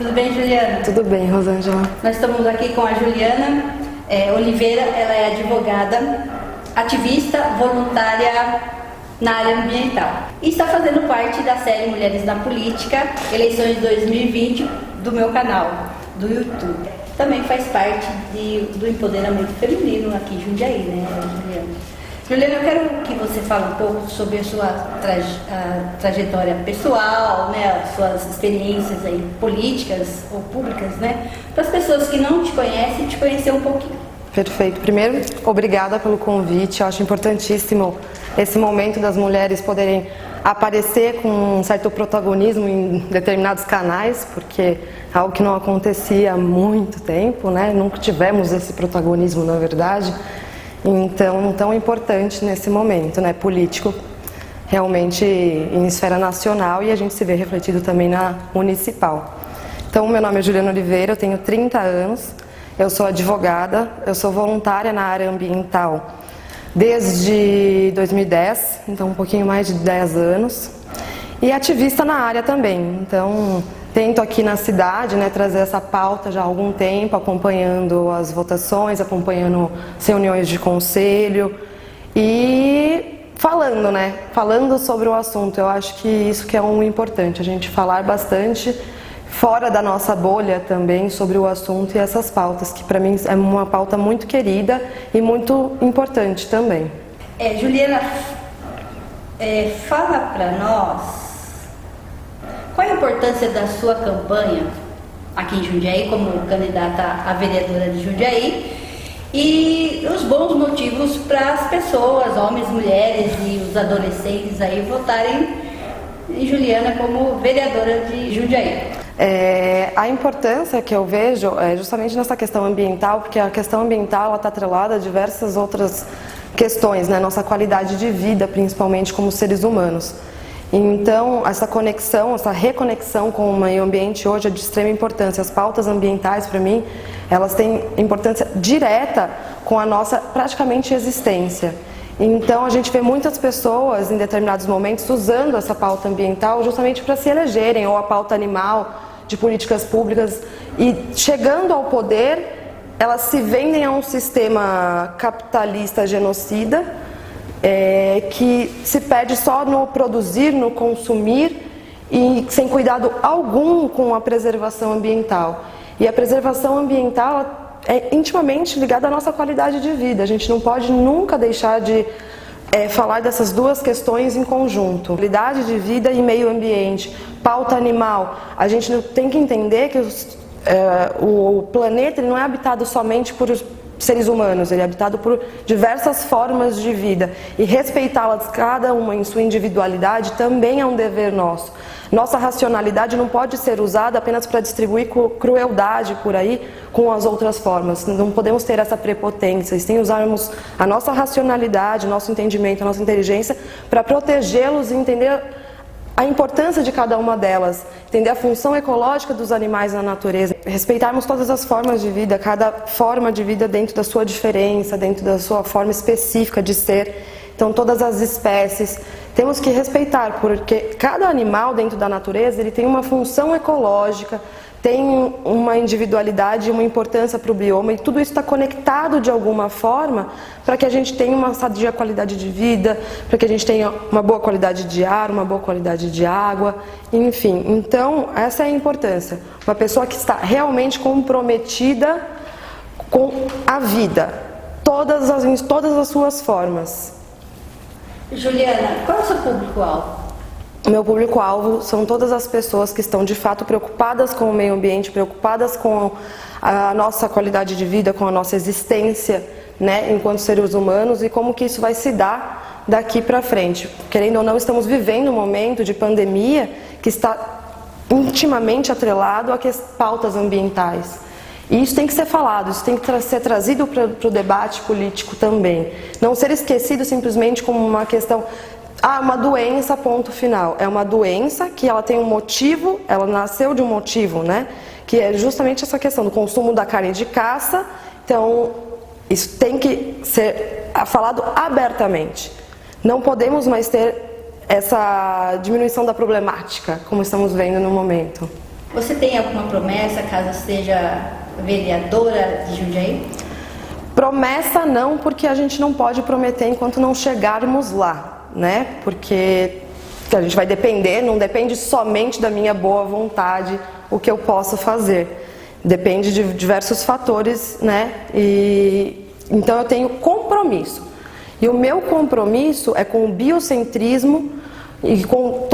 Tudo bem, Juliana? Tudo bem, Rosângela. Nós estamos aqui com a Juliana Oliveira, ela é advogada, ativista, voluntária na área ambiental. E está fazendo parte da série Mulheres na Política, eleições 2020 do meu canal, do YouTube. Também faz parte do empoderamento feminino aqui em Jundiaí, né, Juliana? Juliana, eu quero que você fale um pouco sobre a sua trajetória pessoal, né, as suas experiências aí políticas ou públicas, né, para as pessoas que não te conhecem, te conhecer um pouquinho. Perfeito. Primeiro, obrigada pelo convite. Eu acho importantíssimo esse momento das mulheres poderem aparecer com um certo protagonismo em determinados canais, porque é algo que não acontecia há muito tempo, né? Nunca tivemos esse protagonismo, na verdade. Então, tão importante nesse momento, né, político, realmente em esfera nacional, e a gente se vê refletido também na municipal. Então, meu nome é Juliana Oliveira, eu tenho 30 anos, eu sou advogada, eu sou voluntária na área ambiental desde 2010, então um pouquinho mais de 10 anos, e ativista na área também. Então, tento aqui na cidade, né, trazer essa pauta já há algum tempo, acompanhando as votações, acompanhando as reuniões de conselho e falando, né, falando sobre o assunto. Eu acho que isso que é um importante, a gente falar bastante fora da nossa bolha também sobre o assunto e essas pautas, que para mim é uma pauta muito querida e muito importante também. Juliana, fala para nós qual a importância da sua campanha aqui em Jundiaí, como candidata a vereadora de Jundiaí, e os bons motivos para as pessoas, homens, mulheres e os adolescentes aí votarem em Juliana como vereadora de Jundiaí? A importância que eu vejo é justamente nessa questão ambiental, porque a questão ambiental está atrelada a diversas outras questões, né? Nossa qualidade de vida, principalmente como seres humanos. Então, essa conexão, essa reconexão com o meio ambiente hoje é de extrema importância. As pautas ambientais, para mim, elas têm importância direta com a nossa, praticamente, existência. Então, a gente vê muitas pessoas, em determinados momentos, usando essa pauta ambiental justamente para se elegerem, ou a pauta animal, de políticas públicas, e chegando ao poder, elas se vendem a um sistema capitalista genocida, que se perde só no produzir, no consumir e sem cuidado algum com a preservação ambiental. E a preservação ambiental é intimamente ligada à nossa qualidade de vida. A gente não pode nunca deixar de falar dessas duas questões em conjunto. Qualidade de vida e meio ambiente, pauta animal. A gente tem que entender que o planeta ele não é habitado somente por seres humanos, ele é habitado por diversas formas de vida, e respeitá-las cada uma em sua individualidade também é um dever nosso. Nossa racionalidade não pode ser usada apenas para distribuir crueldade por aí com as outras formas. Não podemos ter essa prepotência, e sim usarmos a nossa racionalidade, nosso entendimento, a nossa inteligência para protegê-los e entender a importância de cada uma delas, entender a função ecológica dos animais na natureza, respeitarmos todas as formas de vida, cada forma de vida dentro da sua diferença, dentro da sua forma específica de ser. Então, todas as espécies temos que respeitar, porque cada animal dentro da natureza ele tem uma função ecológica, tem uma individualidade e uma importância para o bioma, e tudo isso está conectado de alguma forma para que a gente tenha uma sadia qualidade de vida, para que a gente tenha uma boa qualidade de ar, uma boa qualidade de água, enfim. Então, essa é a importância. Uma pessoa que está realmente comprometida com a vida, em todas as suas formas. Juliana, qual é o seu público-alvo? O meu público-alvo são todas as pessoas que estão de fato preocupadas com o meio ambiente, preocupadas com a nossa qualidade de vida, com a nossa existência, né, enquanto seres humanos, e como que isso vai se dar daqui para frente. Querendo ou não, estamos vivendo um momento de pandemia que está intimamente atrelado a pautas ambientais. E isso tem que ser falado, isso tem que ser trazido para o debate político também. Não ser esquecido simplesmente como uma questão... uma doença, ponto final. É uma doença que ela tem um motivo, ela nasceu de um motivo, né? Que é justamente essa questão do consumo da carne de caça. Então, isso tem que ser falado abertamente. Não podemos mais ter essa diminuição da problemática, como estamos vendo no momento. Você tem alguma promessa caso seja vereadora de Jundiaí? Promessa não, porque a gente não pode prometer enquanto não chegarmos lá, né? Porque a gente vai depender, não depende somente da minha boa vontade o que eu posso fazer. Depende de diversos fatores, né? Então eu tenho compromisso. E o meu compromisso é com o biocentrismo e com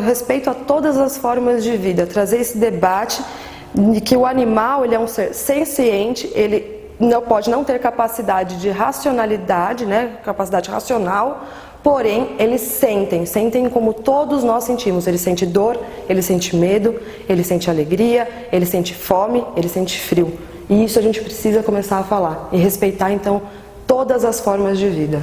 respeito a todas as formas de vida. Trazer esse debate de que o animal ele é um ser senciente, ele pode não ter capacidade de racionalidade, né? Capacidade racional, porém eles sentem como todos nós sentimos. Ele sente dor, ele sente medo, ele sente alegria, ele sente fome, ele sente frio. E isso a gente precisa começar a falar e respeitar então todas as formas de vida.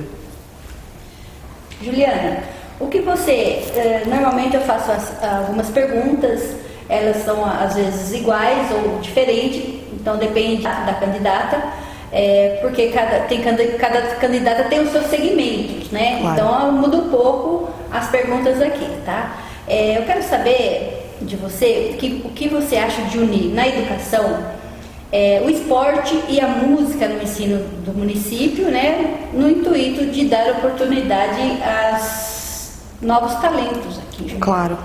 Juliana, o que você... Normalmente eu faço algumas perguntas, elas são às vezes iguais ou diferentes, então depende da candidata, porque cada candidata tem os seus segmentos, né? Claro. Então muda um pouco as perguntas aqui, tá? Eu quero saber de você o que você acha de unir na educação o esporte e a música no ensino do município, né, no intuito de dar oportunidade a novos talentos aqui. Claro.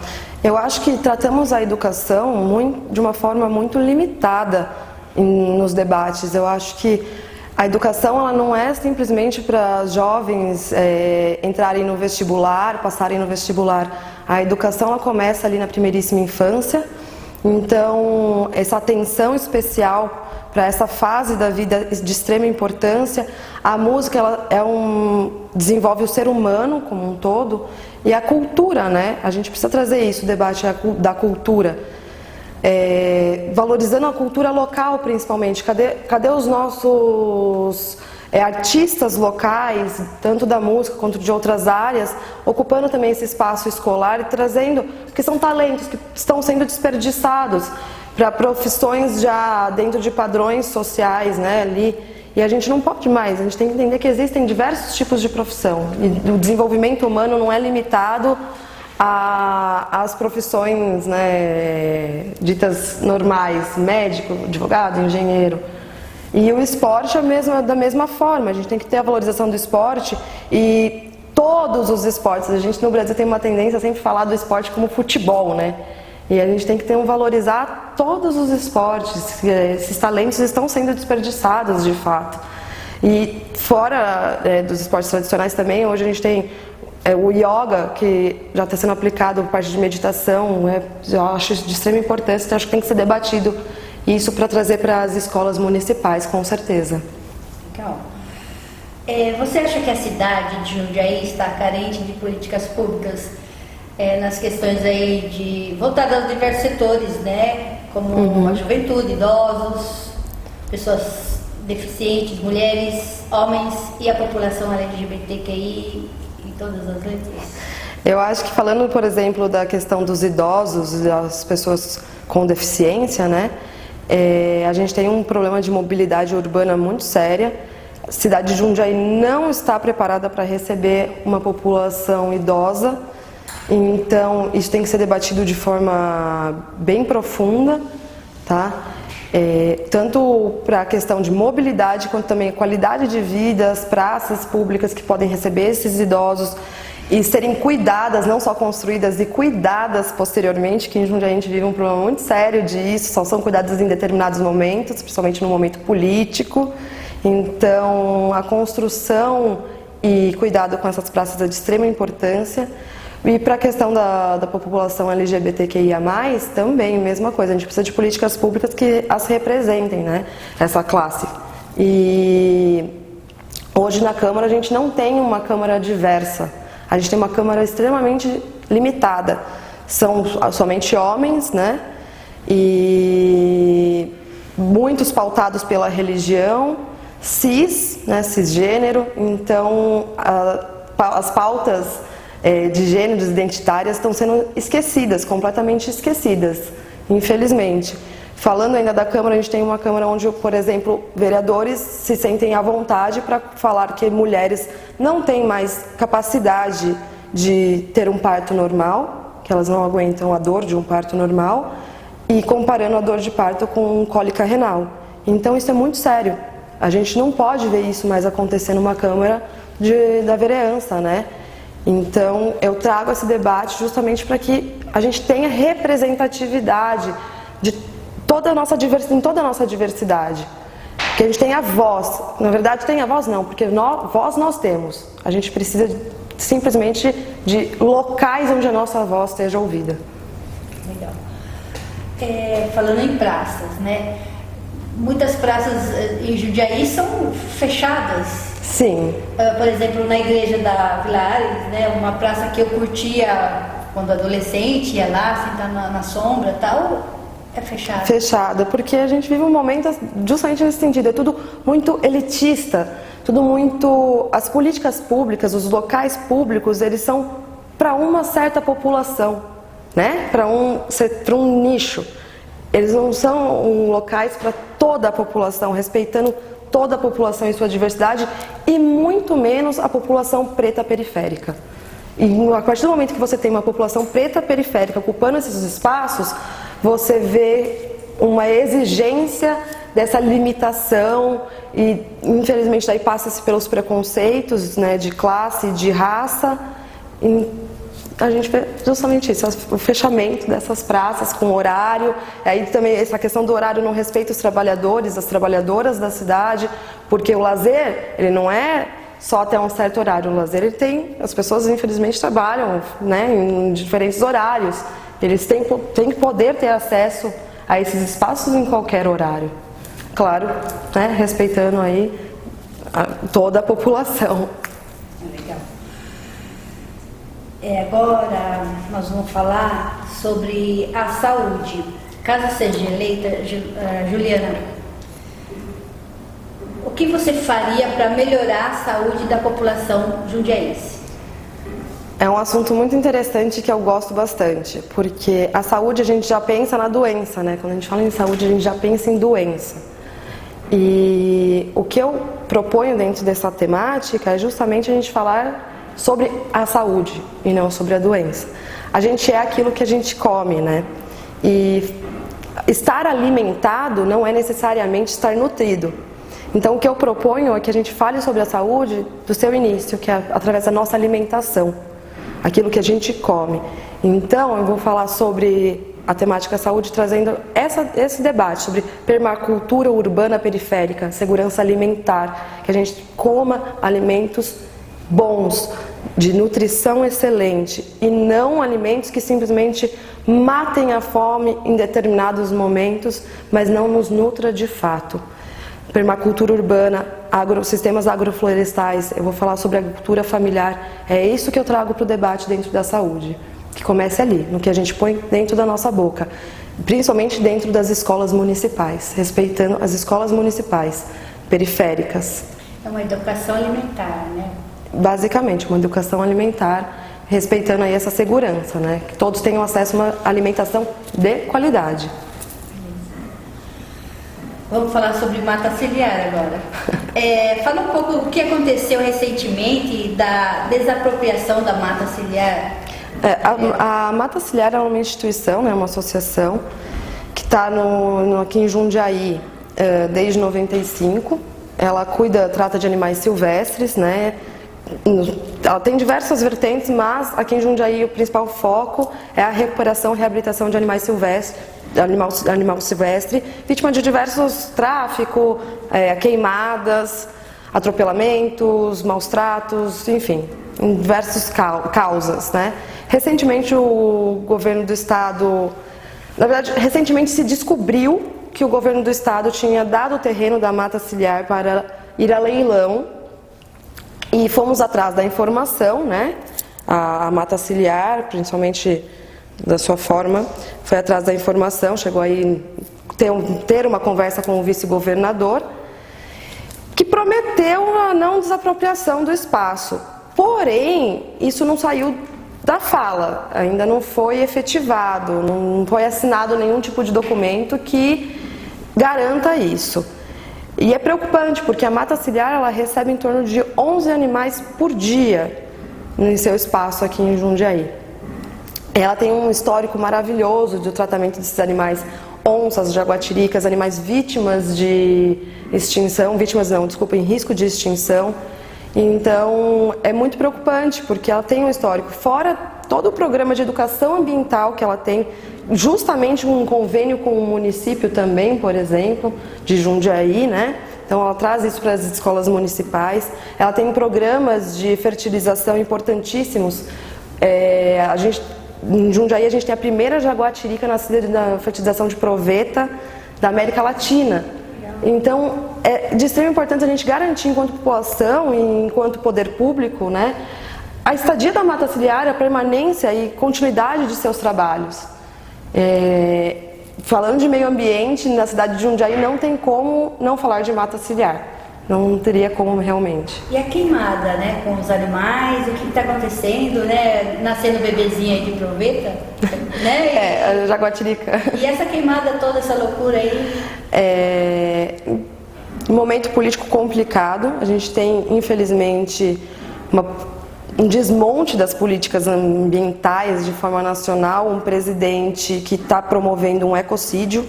Eu acho que tratamos a educação de uma forma muito limitada nos debates. Eu acho que a educação ela não é simplesmente para jovens entrarem no vestibular, passarem no vestibular. A educação ela começa ali na primeiríssima infância. Então, essa atenção especial para essa fase da vida de extrema importância. A música ela desenvolve o ser humano como um todo e a cultura, né? A gente precisa trazer isso, o debate da cultura. Valorizando a cultura local, principalmente. Cadê os nossos artistas locais, tanto da música quanto de outras áreas, ocupando também esse espaço escolar e trazendo, porque são talentos que estão sendo desperdiçados para profissões já dentro de padrões sociais, né, ali. E a gente não pode mais, a gente tem que entender que existem diversos tipos de profissão e o desenvolvimento humano não é limitado às profissões, né, ditas normais, médico, advogado, engenheiro. E o esporte é da mesma forma, a gente tem que ter a valorização do esporte e todos os esportes. A gente no Brasil tem uma tendência a sempre falar do esporte como futebol, né? E a gente tem que valorizar todos os esportes, esses talentos estão sendo desperdiçados de fato. E fora dos esportes tradicionais também, hoje a gente tem o yoga, que já está sendo aplicado por parte de meditação, eu acho de extrema importância, então acho que tem que ser debatido isso para trazer para as escolas municipais, com certeza. Legal. Você acha que a cidade de Jundiaí está carente de políticas públicas nas questões aí voltadas a diversos setores, né? Como a juventude, idosos, pessoas deficientes, mulheres, homens e a população LGBTQI e todas as letras? Eu acho que falando, por exemplo, da questão dos idosos e das pessoas com deficiência, né? A gente tem um problema de mobilidade urbana muito séria. A cidade de Jundiaí não está preparada para receber uma população idosa, então isso tem que ser debatido de forma bem profunda, tá? Tanto para a questão de mobilidade, quanto também a qualidade de vida, as praças públicas que podem receber esses idosos e serem cuidadas, não só construídas e cuidadas posteriormente, que em Jundiaí a gente vive um problema muito sério disso, só são cuidadas em determinados momentos, principalmente no momento político. Então, a construção e cuidado com essas praças é de extrema importância. E para a questão da população LGBTQIA+, também, mesma coisa, a gente precisa de políticas públicas que as representem, né, essa classe. E hoje na Câmara a gente não tem uma Câmara diversa. A gente tem uma Câmara extremamente limitada. São somente homens, né? E muitos pautados pela religião, né? Cisgênero. Então, as pautas de gêneros identitárias estão sendo esquecidas, completamente esquecidas, infelizmente. Falando ainda da Câmara, a gente tem uma Câmara onde, por exemplo, vereadores se sentem à vontade para falar que mulheres não têm mais capacidade de ter um parto normal, que elas não aguentam a dor de um parto normal, e comparando a dor de parto com cólica renal. Então isso é muito sério. A gente não pode ver isso mais acontecer numa Câmara da Vereança, né? Então eu trago esse debate justamente para que a gente tenha representatividade de toda a nossa diversidade. Que a gente tenha voz. Na verdade tem a voz não, porque voz nós temos. A gente precisa simplesmente de locais onde a nossa voz esteja ouvida. Legal. Falando em praças, né? Muitas praças em Jundiaí são fechadas. Sim. Por exemplo, na igreja da Vila Ares, né? Uma praça que eu curtia quando adolescente, ia lá, sentar na sombra e tal, é fechada. Fechada, porque a gente vive um momento justamente nesse sentido. É tudo muito elitista, tudo muito... As políticas públicas, os locais públicos, eles são para uma certa população, né? Para um nicho. Eles não são locais para toda a população, respeitando toda a população e sua diversidade, e muito menos a população preta periférica. E a partir do momento que você tem uma população preta periférica ocupando esses espaços, você vê uma exigência dessa limitação e, infelizmente, daí passa-se pelos preconceitos, né, de classe, de raça. E a gente vê justamente isso, o fechamento dessas praças com horário. Aí também essa questão do horário não respeita os trabalhadores, as trabalhadoras da cidade, porque o lazer, ele não é só até um certo horário. O lazer, ele tem, as pessoas infelizmente trabalham, né, em diferentes horários. Eles têm que poder ter acesso a esses espaços em qualquer horário. Claro, né, respeitando aí toda a população. Legal. Agora nós vamos falar sobre a saúde. Caso seja eleita, Juliana, o que você faria para melhorar a saúde da população jundiaense? É um assunto muito interessante que eu gosto bastante, porque a saúde a gente já pensa na doença, né? Quando a gente fala em saúde, a gente já pensa em doença. E o que eu proponho dentro dessa temática é justamente a gente falar sobre a saúde e não sobre a doença. A gente é aquilo que a gente come, né? E estar alimentado não é necessariamente estar nutrido. Então o que eu proponho é que a gente fale sobre a saúde do seu início, que é através da nossa alimentação, aquilo que a gente come. Então eu vou falar sobre a temática saúde trazendo esse debate sobre permacultura urbana periférica, segurança alimentar, que a gente coma alimentos bons, de nutrição excelente e não alimentos que simplesmente matem a fome em determinados momentos, mas não nos nutra de fato. Permacultura urbana, sistemas agroflorestais, eu vou falar sobre agricultura familiar, é isso que eu trago para o debate dentro da saúde, que começa ali, no que a gente põe dentro da nossa boca, principalmente dentro das escolas municipais, respeitando as escolas municipais periféricas. É uma educação alimentar, né? Basicamente, uma educação alimentar, respeitando aí essa segurança, né? Que todos tenham acesso a uma alimentação de qualidade. Vamos falar sobre mata ciliar agora. Fala um pouco o que aconteceu recentemente da desapropriação da mata ciliar. A Mata Ciliar é uma instituição, né, uma associação que está aqui em Jundiaí desde 95. Ela trata de animais silvestres, né? Ela tem diversas vertentes, mas aqui em Jundiaí o principal foco é a recuperação e reabilitação de animais silvestres, animal silvestre, vítima de diversos tráfico, queimadas, atropelamentos, maus tratos, enfim, em diversas causas, né? Recentemente o governo do estado, na verdade, recentemente se descobriu que o governo do estado tinha dado o terreno da Mata Ciliar para ir a leilão e fomos atrás da informação, né? A Mata Ciliar, principalmente da sua forma, foi atrás da informação, chegou aí ter uma conversa com o vice-governador, que prometeu a não desapropriação do espaço. Porém, isso não saiu da fala, ainda não foi efetivado, não foi assinado nenhum tipo de documento que garanta isso. E é preocupante, porque a Mata Ciliar ela recebe em torno de 11 animais por dia no seu espaço aqui em Jundiaí. Ela tem um histórico maravilhoso do tratamento desses animais, onças, jaguatiricas, animais vítimas de extinção, em risco de extinção. Então, é muito preocupante, porque ela tem um histórico, fora todo o programa de educação ambiental que ela tem, justamente um convênio com o município também, por exemplo, de Jundiaí, né? Então, ela traz isso para as escolas municipais. Ela tem programas de fertilização importantíssimos. Em Jundiaí, a gente tem a primeira jaguatirica nascida da fertilização de proveta da América Latina. Então, é de extrema importância a gente garantir, enquanto população e enquanto poder público, né, a estadia da mata ciliar, a permanência e continuidade de seus trabalhos. Falando de meio ambiente, na cidade de Jundiaí não tem como não falar de mata ciliar. Não teria como realmente. E a queimada, né, com os animais, o que está acontecendo, né, nascendo bebezinho aí de proveta, né? A jaguatirica. E essa queimada toda, essa loucura aí? Um momento político complicado. A gente tem, infelizmente, um desmonte das políticas ambientais de forma nacional, um presidente que está promovendo um ecocídio.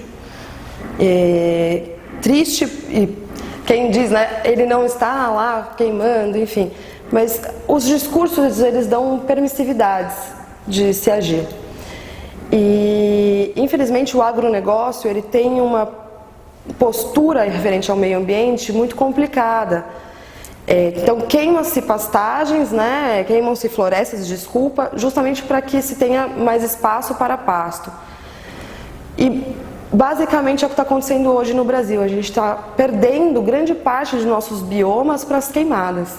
Triste, e quem diz, né, ele não está lá queimando, enfim, mas os discursos, eles dão permissividades de se agir. E, infelizmente, o agronegócio, ele tem uma postura referente ao meio ambiente muito complicada. Então, queimam-se pastagens, né, queimam-se florestas, justamente para que se tenha mais espaço para pasto. E, basicamente, é o que está acontecendo hoje no Brasil. A gente está perdendo grande parte de nossos biomas para as queimadas,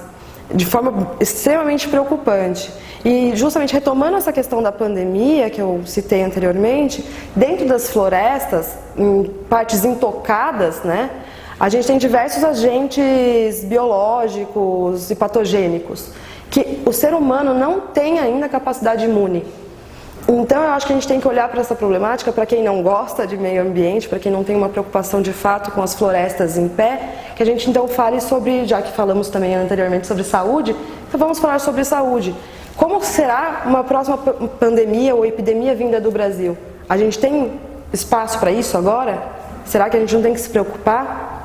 de forma extremamente preocupante. E, justamente, retomando essa questão da pandemia, que eu citei anteriormente, dentro das florestas, em partes intocadas, né, a gente tem diversos agentes biológicos e patogênicos, que o ser humano não tem ainda capacidade imune. Então, eu acho que a gente tem que olhar para essa problemática, para quem não gosta de meio ambiente, para quem não tem uma preocupação de fato com as florestas em pé, que a gente então fale sobre, já que falamos também anteriormente sobre saúde, então vamos falar sobre saúde. Como será uma próxima pandemia ou epidemia vinda do Brasil? A gente tem espaço para isso agora? Será que a gente não tem que se preocupar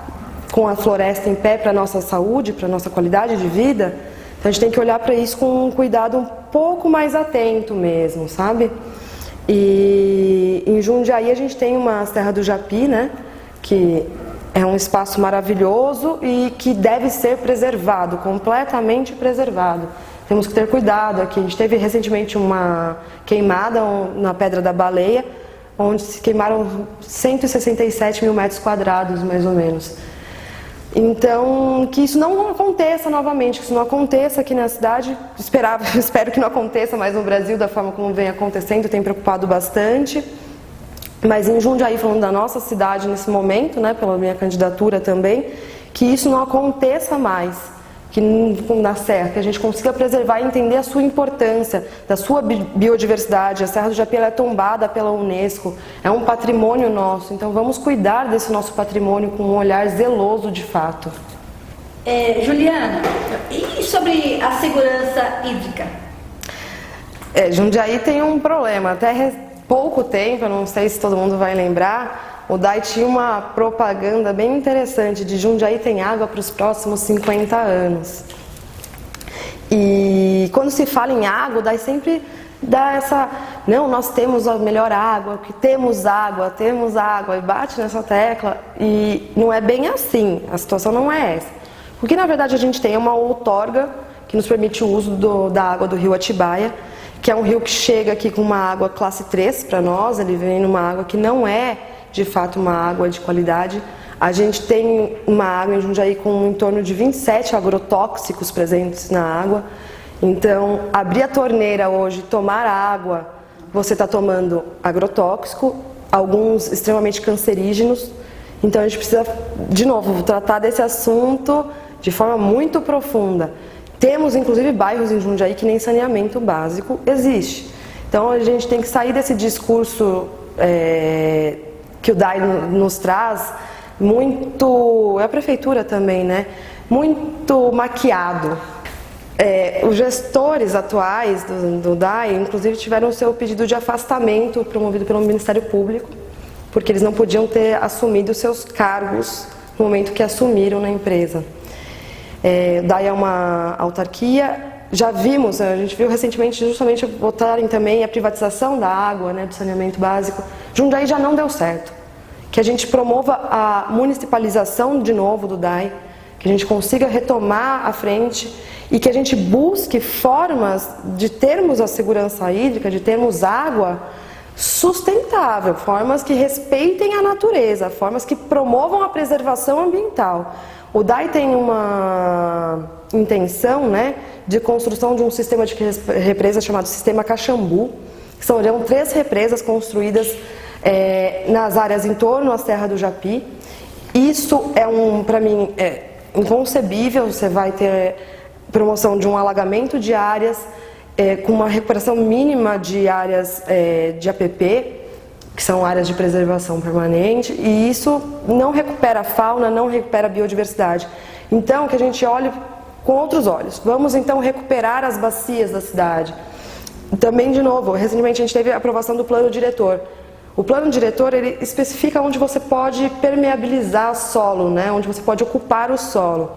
com a floresta em pé para a nossa saúde, para a nossa qualidade de vida? Então, a gente tem que olhar para isso com um cuidado um pouco mais atento mesmo, sabe? E em Jundiaí a gente tem uma Serra do Japi, né? Que é um espaço maravilhoso e que deve ser preservado, completamente preservado. Temos que ter cuidado aqui. A gente teve recentemente uma queimada na Pedra da Baleia, onde se queimaram 167 mil metros quadrados, mais ou menos. Então, que isso não aconteça novamente, que isso não aconteça aqui na cidade. Espero que não aconteça mais no Brasil da forma como vem acontecendo, tem preocupado bastante. Mas em Jundiaí, falando da nossa cidade nesse momento, né, pela minha candidatura também, que isso não aconteça mais, que na Serra, que a gente consiga preservar e entender a sua importância, da sua biodiversidade. A Serra do Japi é tombada pela Unesco, é um patrimônio nosso, então vamos cuidar desse nosso patrimônio com um olhar zeloso de fato. Juliana, e sobre a segurança hídrica? Jundiaí tem um problema, até pouco tempo, eu não sei se todo mundo vai lembrar, o DAI tinha uma propaganda bem interessante de Jundiaí tem água para os próximos 50 anos. E quando se fala em água, o DAI sempre dá essa... Não, nós temos a melhor água, que temos água, e bate nessa tecla. E não é bem assim, a situação não é essa. Porque na verdade a gente tem uma outorga que nos permite o uso da água do rio Atibaia, que é um rio que chega aqui com uma água classe 3 para nós, ele vem numa água que não é de fato uma água de qualidade. A gente tem uma água em Jundiaí com em torno de 27 agrotóxicos presentes na água. Então, abrir a torneira hoje, tomar água, você está tomando agrotóxico, alguns extremamente cancerígenos. Então, a gente precisa, de novo, tratar desse assunto de forma muito profunda. Temos, inclusive, bairros em Jundiaí que nem saneamento básico existe. Então, a gente tem que sair desse discurso que o DAI nos traz, muito, a prefeitura também, né? Muito maquiado. Os gestores atuais do DAI, inclusive, tiveram o seu pedido de afastamento promovido pelo Ministério Público, porque eles não podiam ter assumido seus cargos no momento que assumiram na empresa. O DAI é uma autarquia. Já vimos, a gente viu recentemente justamente votarem também a privatização da água, né, do saneamento básico. Jundiaí já não deu certo. Que a gente promova a municipalização de novo do DAI, que a gente consiga retomar a frente e que a gente busque formas de termos a segurança hídrica, de termos água sustentável, formas que respeitem a natureza, formas que promovam a preservação ambiental. O DAI tem uma intenção, né, de construção de um sistema de represas chamado Sistema Caxambu, que serão 3 represas construídas nas áreas em torno à Serra do Japi. Isso para mim, é inconcebível. Você vai ter promoção de um alagamento de áreas com uma recuperação mínima de áreas de APP, que são áreas de preservação permanente, e isso não recupera a fauna, não recupera a biodiversidade. Então, que a gente olhe com outros olhos. Vamos, então, recuperar as bacias da cidade. Também, de novo, recentemente a gente teve a aprovação do plano diretor. O plano diretor, ele especifica onde você pode permeabilizar o solo, né? Onde você pode ocupar o solo.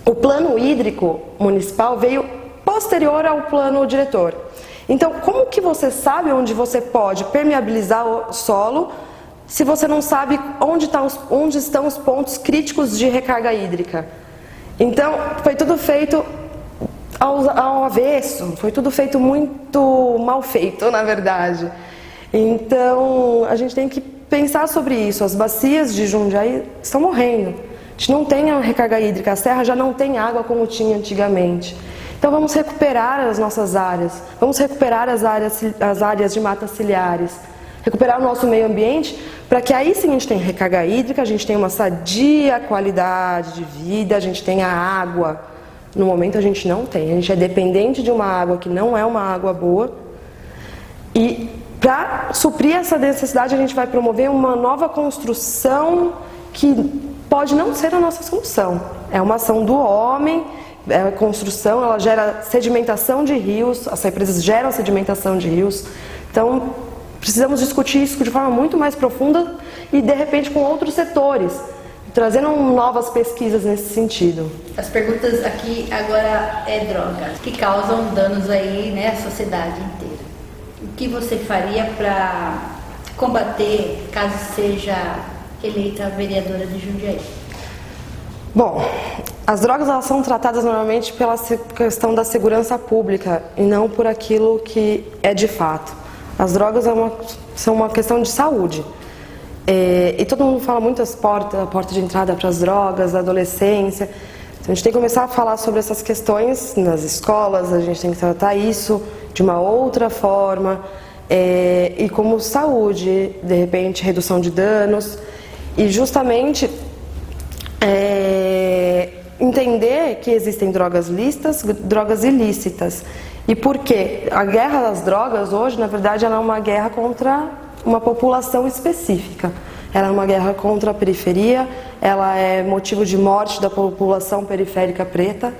O plano hídrico municipal veio posterior ao plano diretor. Então, como que você sabe onde você pode permeabilizar o solo se você não sabe onde estão os pontos críticos de recarga hídrica? Então, foi tudo feito ao avesso, foi tudo feito muito mal feito, na verdade. Então, a gente tem que pensar sobre isso. As bacias de Jundiaí estão morrendo. A gente não tem a recarga hídrica, a serra já não tem água como tinha antigamente. Então vamos recuperar as nossas áreas, vamos recuperar as áreas de matas ciliares, recuperar o nosso meio ambiente, para que aí sim a gente tenha recarga hídrica, a gente tenha uma sadia qualidade de vida, a gente tenha água. No momento a gente não tem, a gente é dependente de uma água que não é uma água boa. E para suprir essa necessidade a gente vai promover uma nova construção que pode não ser a nossa solução. É uma ação do homem. A construção, ela gera sedimentação de rios, as represas geram sedimentação de rios. Então, precisamos discutir isso de forma muito mais profunda e, de repente, com outros setores, trazendo novas pesquisas nesse sentido. As perguntas aqui agora é drogas, que causam danos aí, né, à sociedade inteira. O que você faria para combater, caso seja eleita vereadora de Jundiaí? Bom, as drogas elas são tratadas normalmente pela questão da segurança pública e não por aquilo que é de fato. As drogas são uma questão de saúde. E todo mundo fala muito a porta de entrada para as drogas, da adolescência. Então a gente tem que começar a falar sobre essas questões nas escolas, a gente tem que tratar isso de uma outra forma. E como saúde, de repente redução de danos e justamente entender que existem drogas lícitas, drogas ilícitas. E por quê? A guerra das drogas hoje, na verdade, ela é uma guerra contra uma população específica. Ela é uma guerra contra a periferia, ela é motivo de morte da população periférica preta.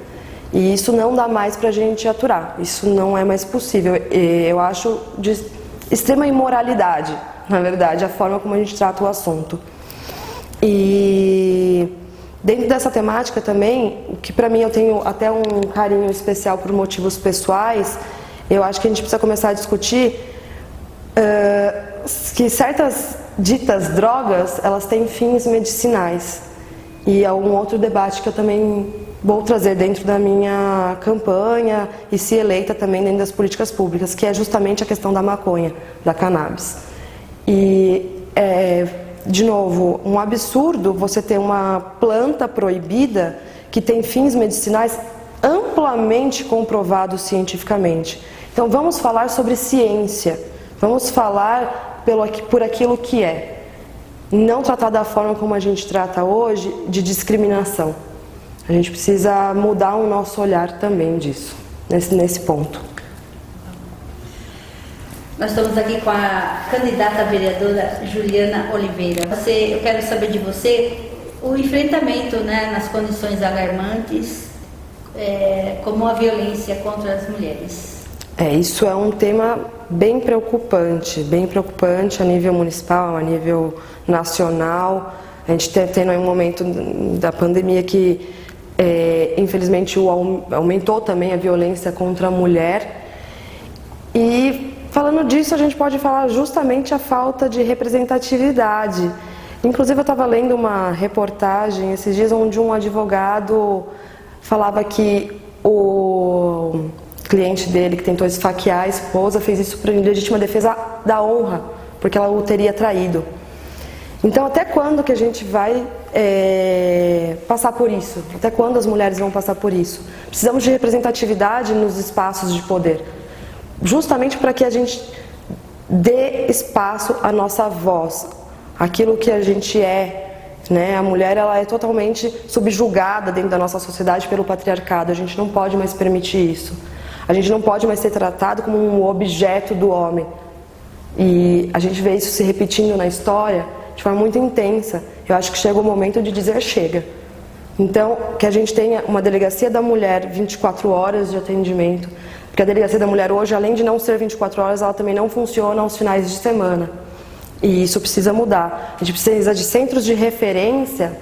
E isso não dá mais para a gente aturar, isso não é mais possível. Eu acho de extrema imoralidade, na verdade, a forma como a gente trata o assunto. E dentro dessa temática também, que para mim eu tenho até um carinho especial por motivos pessoais, eu acho que a gente precisa começar a discutir que certas ditas drogas, elas têm fins medicinais. E é um outro debate que eu também vou trazer dentro da minha campanha e se eleita também dentro das políticas públicas, que é justamente a questão da maconha, da cannabis. E de novo, um absurdo você ter uma planta proibida que tem fins medicinais amplamente comprovados cientificamente. Então vamos falar sobre ciência, vamos falar por aquilo que é. Não tratar da forma como a gente trata hoje de discriminação. A gente precisa mudar o nosso olhar também disso, nesse ponto. Nós estamos aqui com a candidata a vereadora Juliana Oliveira. Eu quero saber de você o enfrentamento, né, nas condições alarmantes como a violência contra as mulheres. Isso é um tema bem preocupante a nível municipal, a nível nacional. A gente está tendo aí um momento da pandemia que, infelizmente, aumentou também a violência contra a mulher. E falando disso, a gente pode falar justamente a falta de representatividade. Inclusive, eu estava lendo uma reportagem esses dias onde um advogado falava que o cliente dele, que tentou esfaquear a esposa, fez isso por legítima defesa da honra, porque ela o teria traído. Então, até quando que a gente vai passar por isso? Até quando as mulheres vão passar por isso? Precisamos de representatividade nos espaços de poder, justamente para que a gente dê espaço à nossa voz, aquilo que a gente né? A mulher, ela é totalmente subjugada dentro da nossa sociedade pelo patriarcado. A gente não pode mais permitir isso. A gente não pode mais ser tratado como um objeto do homem. E a gente vê isso se repetindo na história de forma muito intensa. Eu acho que chega o momento de dizer chega. Então, que a gente tenha uma delegacia da mulher 24 horas de atendimento, porque a delegacia da mulher hoje, além de não ser 24 horas, ela também não funciona aos finais de semana. E isso precisa mudar. A gente precisa de centros de referência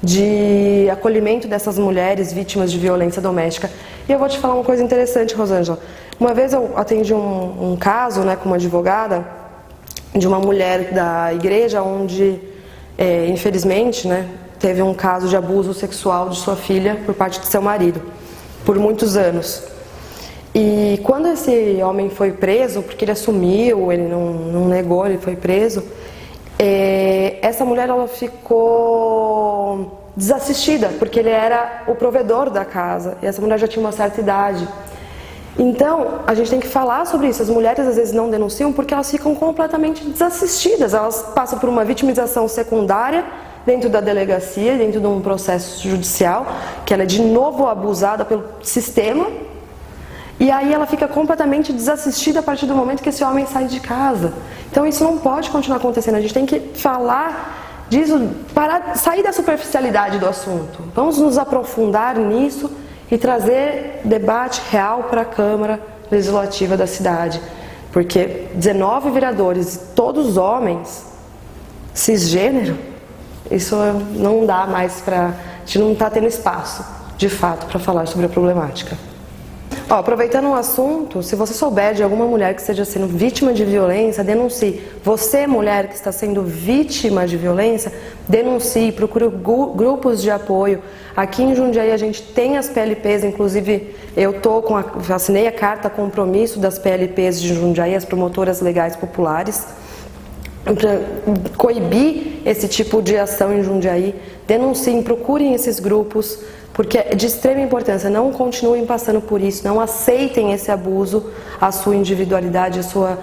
de acolhimento dessas mulheres vítimas de violência doméstica. E eu vou te falar uma coisa interessante, Rosângela. Uma vez eu atendi um caso, né, com uma advogada, de uma mulher da igreja, onde, infelizmente, né, teve um caso de abuso sexual de sua filha por parte de seu marido, por muitos anos. E quando esse homem foi preso, porque ele assumiu, ele não negou, ele foi preso, essa mulher, ela ficou desassistida, porque ele era o provedor da casa, e essa mulher já tinha uma certa idade. Então, a gente tem que falar sobre isso. As mulheres às vezes não denunciam porque elas ficam completamente desassistidas, elas passam por uma vitimização secundária dentro da delegacia, dentro de um processo judicial, que ela é de novo abusada pelo sistema. E aí ela fica completamente desassistida a partir do momento que esse homem sai de casa. Então isso não pode continuar acontecendo. A gente tem que falar disso, sair da superficialidade do assunto. Vamos nos aprofundar nisso e trazer debate real para a Câmara Legislativa da cidade. Porque 19 vereadores, todos homens, cisgênero, isso não dá mais para... A gente não está tendo espaço, de fato, para falar sobre a problemática. Aproveitando o assunto, se você souber de alguma mulher que esteja sendo vítima de violência, denuncie. Você, mulher que está sendo vítima de violência, denuncie, procure grupos de apoio. Aqui em Jundiaí a gente tem as PLPs, inclusive eu assinei a carta compromisso das PLPs de Jundiaí, as promotoras legais populares, para coibir esse tipo de ação em Jundiaí. Denunciem, procurem esses grupos, porque é de extrema importância. Não continuem passando por isso, não aceitem esse abuso à sua individualidade, à sua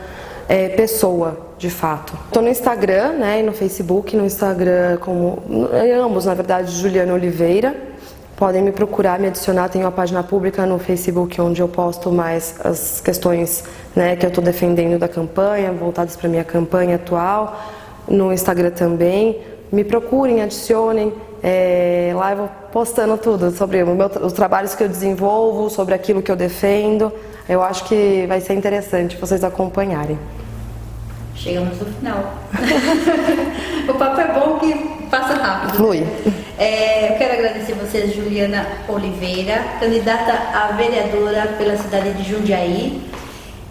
pessoa, de fato. Estou no Instagram, né, e no Facebook, no Instagram, ambos, na verdade, Juliana Oliveira. Podem me procurar, me adicionar. Tenho a página pública no Facebook, onde eu posto mais as questões, né, que eu estou defendendo da campanha, voltadas para a minha campanha atual. No Instagram também. Me procurem, adicionem. Lá eu vou postando tudo sobre os trabalhos que eu desenvolvo, sobre aquilo que eu defendo. Eu acho que vai ser interessante vocês acompanharem. Chegamos no final. O papo é bom que passa rápido. Flui. Eu quero agradecer você, Juliana Oliveira, candidata a vereadora pela cidade de Jundiaí.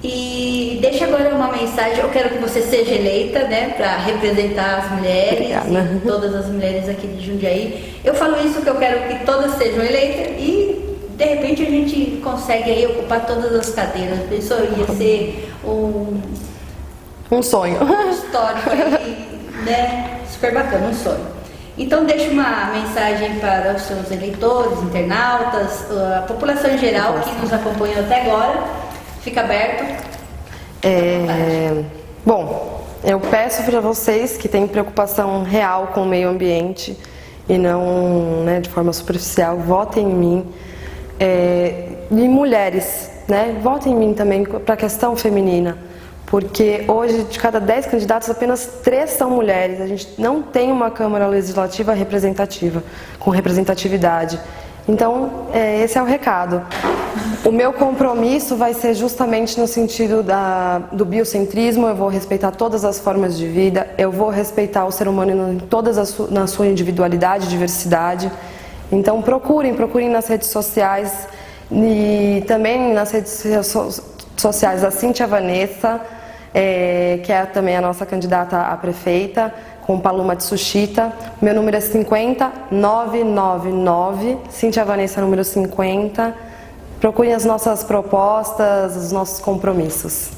E deixa agora uma mensagem. Eu quero que você seja eleita, né, para representar as mulheres. Obrigada. E todas as mulheres aqui de Jundiaí. Eu falo isso que eu quero que todas sejam eleitas e de repente a gente consegue aí ocupar todas as cadeiras. Isso ia ser um sonho. Histórico aí, né? Super bacana, um sonho. Então deixa uma mensagem para os seus eleitores, internautas, a população em geral que nos acompanhou até agora. Fica aberto. Bom, eu peço para vocês que têm preocupação real com o meio ambiente e não, né, de forma superficial, votem em mim. E mulheres, né, votem em mim também para a questão feminina, porque hoje de cada 10 candidatos apenas 3 são mulheres. A gente não tem uma Câmara Legislativa representativa, com representatividade. Então, esse é o recado. O meu compromisso vai ser justamente no sentido do biocentrismo. Eu vou respeitar todas as formas de vida, eu vou respeitar o ser humano na sua individualidade, diversidade. Então procurem nas redes sociais e também nas redes sociais da Cíntia Vanessa, que é também a nossa candidata a prefeita, com Paloma Tsushita. Meu número é 50999, Cíntia Vanessa número 50. Procurem as nossas propostas, os nossos compromissos.